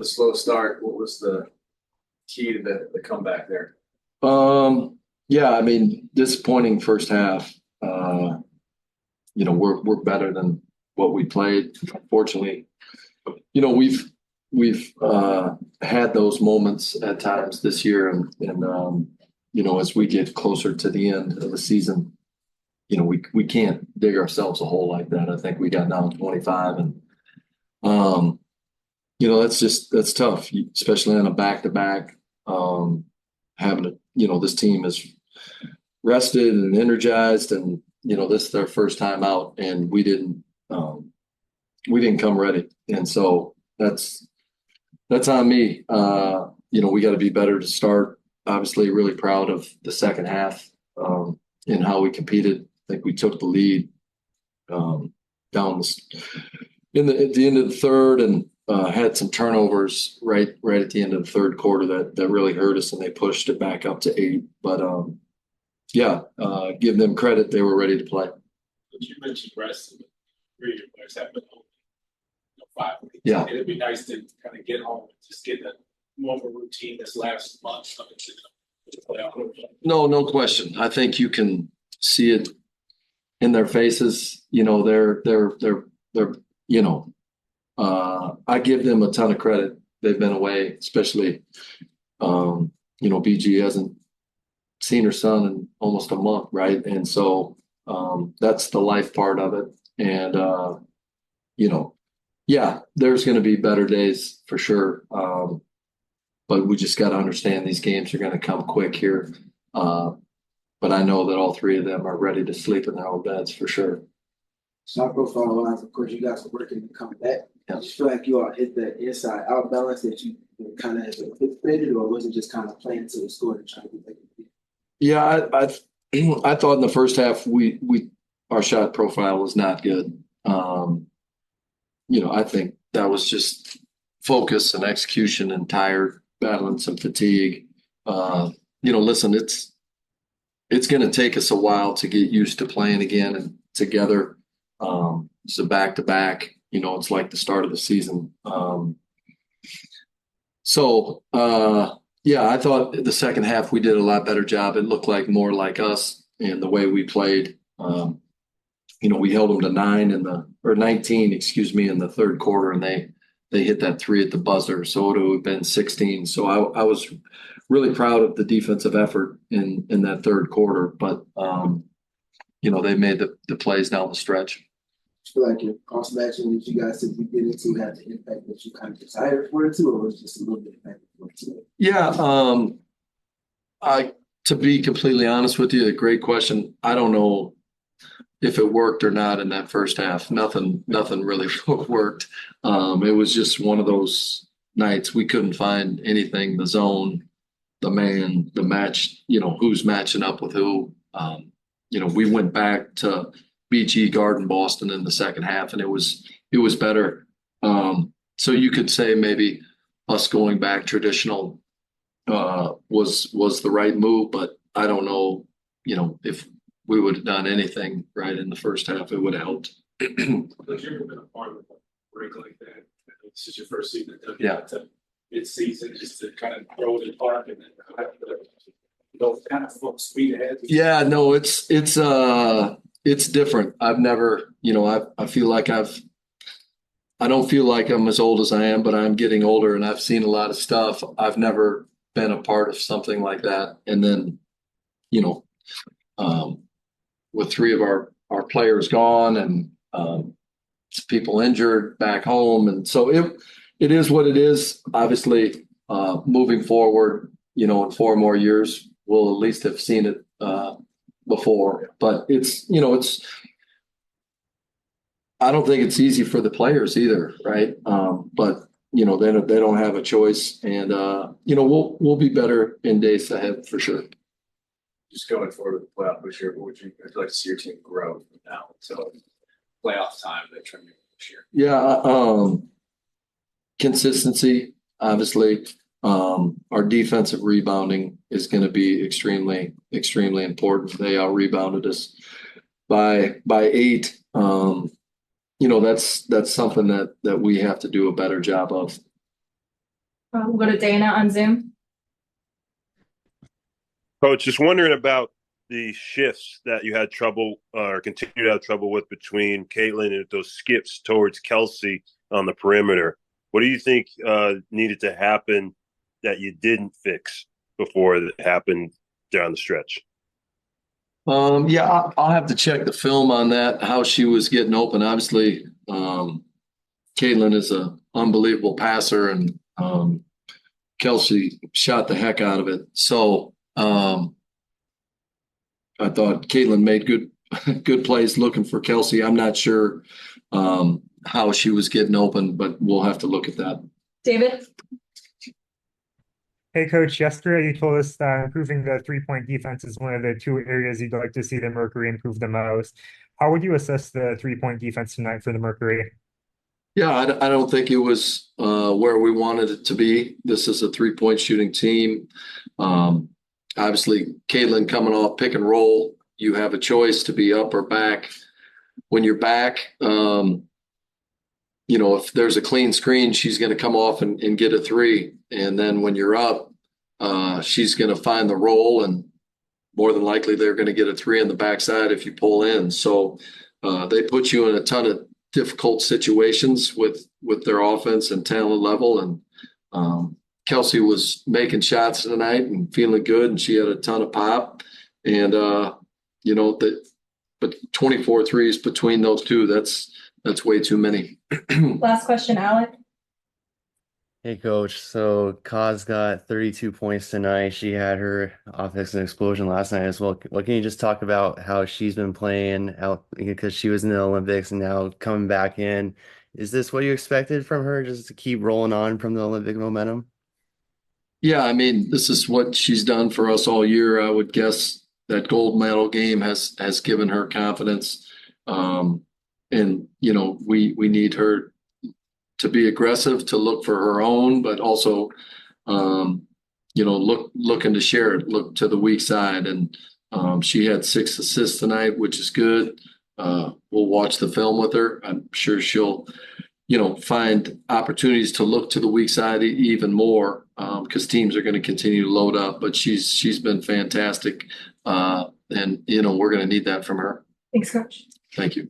The slow start, what was the key to the comeback there? Yeah, I mean, disappointing first half. We're better than what we played. Unfortunately, we've had those moments at times this year, and as we get closer to the end of the season, we can't dig ourselves a hole like that. I think we got down 25, and um, that's tough, especially on a back-to-back. Having this team is rested and energized, and this is their first time out, and we didn't come ready, and so that's on me. We got to be better to start. Obviously, really proud of the second half, and how we competed. I think we took the lead down at the end of the third, and had some turnovers right at the end of the third quarter that really hurt us, and they pushed it back up to 8. But yeah, give them credit; they were ready to play. But you mentioned rest and three of your players have been home, 5 weeks. Yeah. It'd be nice to kind of get home and just get more of a routine this last month of the playoff. No question. I think you can see it in their faces. They're I give them a ton of credit. They've been away, especially BG hasn't seen her son in almost a month, right? And so that's the life part of it. And yeah, there's going to be better days for sure. But we just got to understand these games are going to come quick here. But I know that all three of them are ready to sleep in their own beds for sure. Shot profile wise, of course, you guys are working to come back. Yeah. I just feel like you all hit that inside out balance that you kind of anticipated, or was it just kind of playing to the score and trying to get back? Yeah, I thought in the first half our shot profile was not good. I think that was just focus and execution and tired, battling some fatigue. Listen, it's going to take us a while to get used to playing again and together. It's a back-to-back. It's like the start of the season. Yeah, I thought the second half we did a lot better job. It looked like more like us in the way we played. We held them to 19, excuse me, in the third quarter, and they hit that 3 at the buzzer. So it would have been 16. So I was really proud of the defensive effort in that third quarter, but they made the plays down the stretch. I feel like your course of action that you guys said you get into had the impact that you kind of desired for it to, or was it just a little bit impact for it to? Yeah, to be completely honest with you, a great question. I don't know if it worked or not in that first half. Nothing really worked. It was just one of those nights we couldn't find anything. The zone, the man, the match. Who's matching up with who. We went back to BG Garden Boston in the second half, and it was better. So you could say maybe us going back traditional was the right move, but I don't know. If we would have done anything right in the first half, it would have helped. Have you ever been a part of a break like that? This is your first season. Yeah. Mid-season, just to kind of throw it in the park and then have to kind of full speed ahead. Yeah, no, it's different. I've never, I feel like I don't feel like I'm as old as I am, but I'm getting older and I've seen a lot of stuff. I've never been a part of something like that. And then, with 3 of our players gone and people injured back home. And so it is what it is. Obviously, moving forward, in 4 more years, we'll at least have seen it before. But I don't think it's easy for the players either, right? But they don't have a choice, and we'll be better in days ahead for sure. Just going forward with the playoff this year, would you like to see your team grow from now until playoff time that turn this year? Yeah, consistency, obviously. Our defensive rebounding is going to be extremely, extremely important. They out rebounded us by 8. That's something that we have to do a better job of. We'll go to Dana on Zoom. Coach, just wondering about the shifts that you had trouble or continue to have trouble with between Caitlin and those skips towards Kelsey on the perimeter. What do you think needed to happen that you didn't fix before it happened down the stretch? Yeah, I'll have to check the film on that, how she was getting open. Obviously, Caitlin is an unbelievable passer, and Kelsey shot the heck out of it. So I thought Caitlin made good plays looking for Kelsey. I'm not sure how she was getting open, but we'll have to look at that. David? Hey, Coach, yesterday you told us that improving the three-point defense is one of the two areas you'd like to see the Mercury improve the most. How would you assess the three-point defense tonight for the Mercury? Yeah, I don't think it was where we wanted it to be. This is a three-point shooting team. Obviously, Caitlin coming off pick and roll, you have a choice to be up or back. When you're back, if there's a clean screen, she's going to come off and get a three. And then when you're up, she's going to find the roll, and more than likely they're going to get a three on the backside if you pull in. So they put you in a ton of difficult situations with their offense and talent level. And Kelsey was making shots tonight and feeling good, and she had a ton of pop. And but 24 threes between those two, that's way too many. Last question, Alec. Hey, Coach. So Kaz got 32 points tonight. She had her offensive explosion last night as well. What can you just talk about how she's been playing out, because she was in the Olympics and now coming back in? Is this what you expected from her, just to keep rolling on from the Olympic momentum? Yeah, I mean, this is what she's done for us all year. I would guess that gold medal game has given her confidence. And, we need her to be aggressive, to look for her own, but also, looking to share it, look to the weak side. And she had 6 assists tonight, which is good. We'll watch the film with her. I'm sure she'll, find opportunities to look to the weak side even more, because teams are going to continue to load up. But she's been fantastic, and we're going to need that from her. Thanks, Coach. Thank you.